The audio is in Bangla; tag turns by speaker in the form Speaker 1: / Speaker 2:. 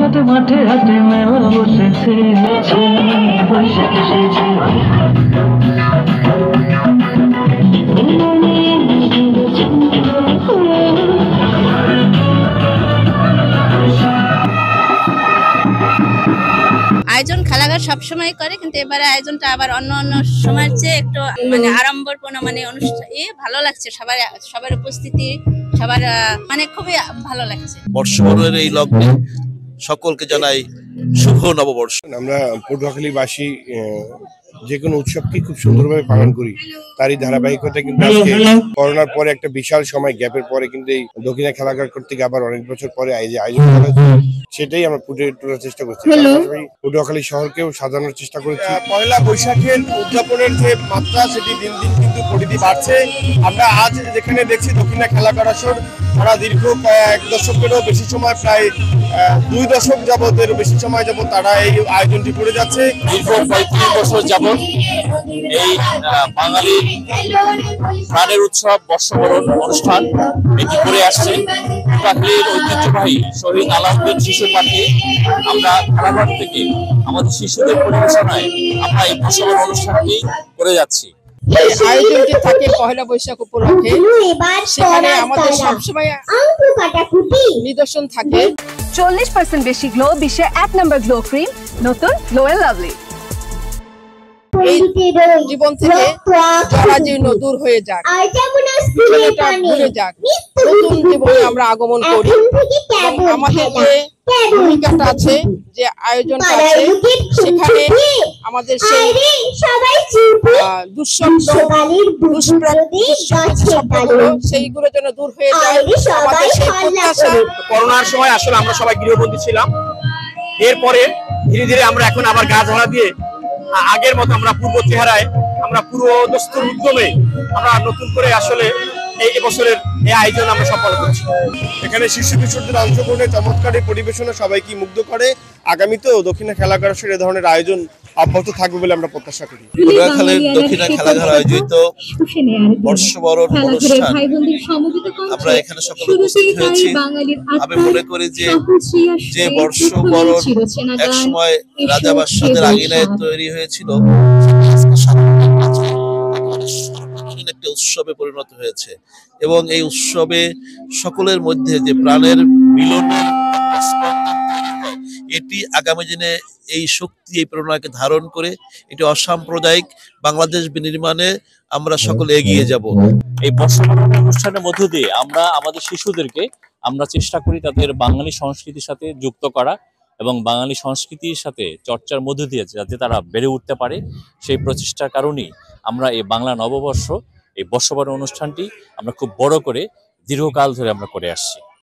Speaker 1: হাটে মাঠে হাটে মেলা বসেছে, বৈশাখ এসেছে।
Speaker 2: আয়োজন খেলাঘর সবসময় করে, কিন্তু এবারে আয়োজনটা আবার অন্য অন্য সময়ের চেয়ে একটু মানে আড়ম্বরপূর্ণ, মানে অনুষ্ঠান ভালো লাগছে। সবার উপস্থিতি, সবার মানে খুবই ভালো লাগছে।
Speaker 3: বর্ষবরণের এই লগ্নে সকলকে জানাই শুভ নববর্ষ।
Speaker 4: আমরা পটুয়াখালীবাসী যে কোনো উৎসবকে খুব সুন্দরভাবে পালন করি, তারই ধারাবাহিকতা কিন্তু আজকে করোনার পরে একটা বিশাল সময় গ্যাপের পরে কিন্তু এই দক্ষিণা খেলাঘর কর্তৃক আবার অনেক বছর পরে আয়োজন করা, সেটাই আমরা ফুটে তোলার চেষ্টা করছি। পটুয়াখালী শহরকেও সাজানোর চেষ্টা করেছি।
Speaker 5: পয়লা বৈশাখের উদযাপনের যে মাত্রা, সেটি দিন দিন কিন্তু পরিধি বাড়ছে। আমরা আজ যেখানে দেখছি দক্ষিণা খেলাঘর আসর, তারা দীর্ঘ এক দশকেরও বেশি সময়, প্রায় 2 দশক যাবতের বেশি সময় যাবত তারা এই আয়োজনটি করে যাচ্ছে।
Speaker 3: দীর্ঘ 35 বছর যাবত এই বাঙালির প্রাণের উৎসব বর্ষবরণ অনুষ্ঠান এটি করে আসছে। পটুয়াখালীর ঐতিহ্যবাহী শহীদ আলাউদ্দিন শিশু পার্কে আমরা খেলাঘর থেকে আমাদের শিশুদের পরিবেশনায় আমরা এই বর্ষবরণ অনুষ্ঠানটি করে যাচ্ছি।
Speaker 6: আয়োজনটি থাকে পহেলা বৈশাখ উপলক্ষে, সেখানে আমাদের সবসময় নিদর্শন থাকে।
Speaker 7: 40% বেশি গ্লো, বিশ্বের 1 নম্বর গ্লো ক্রিম, নতুন গ্লো এন্ড লাভলি।
Speaker 6: এই জীবন থেকে জরাজীর্ণ দূর হয়ে যাক, ভুলে যাক, নতুন জীবনে আমরা আগমন করি। আমাদের যে ভূমিকাটা আছে, যে আয়োজনটা আছে, সেখানে আমাদের সেই সেইগুলো যেন দূর হয়ে যায়, আমাদের সেই প্রত্যাশা।
Speaker 5: করোনার সময় আসলে আমরা সবাই গৃহবন্দী ছিলাম। এরপরে ধীরে ধীরে আমরা এখন আবার গা ঝাড়া দিয়ে আগের মতো আমরা পূর্ব চেহারায়, আমরা পূর্ব দস্তুর উদ্যমে আমরা নতুন করে আসলে এই বছরের এই আয়োজন আমরা সফল করছি। এখানে শিশু কিশোরদের অংশগ্রহণের চমৎকার এই পরিবেশনা সবাইকে মুগ্ধ করে। আগামীতেও দক্ষিণা খেলাঘর আসরে এ ধরনের আয়োজন অব্যাহত থাকবে বলে আমরা প্রত্যাশা করি।
Speaker 3: পটুয়াখালীর দক্ষিণা খেলাঘর আয়োজিত বর্ষবরণ অনুষ্ঠান আমরা এখানে সকলে উপস্থিত হয়েছি। আমি মনে করি যে বর্ষবরণ একসময় রাজা বাদশাহদের আঙিনায় তৈরি হয়েছিল, একটা উৎসবে পরিণত হয়েছে। এবং এই উৎসবে সকলের মধ্যে যে প্রাণের মিলনের এটি আগামী দিনে এই শক্তি, এই প্রেরণাকে ধারণ করে এটি অসাম্প্রদায়িক বাংলাদেশ বিনির্মাণে আমরা সকলে এগিয়ে যাব।
Speaker 8: এই বর্ষবরণ অনুষ্ঠানের মধ্য দিয়ে আমরা আমাদের শিশুদেরকে আমরা চেষ্টা করি তাদের বাঙালি সংস্কৃতির সাথে যুক্ত করা এবং বাঙালি সংস্কৃতির সাথে চর্চার মধ্য দিয়ে যাতে তারা বেড়ে উঠতে পারে, সেই প্রচেষ্টার কারণেই আমরা এই বাংলা নববর্ষ, এই বর্ষবরণ অনুষ্ঠানটি আমরা খুব বড় করে দীর্ঘকাল ধরে আমরা করে আসছি।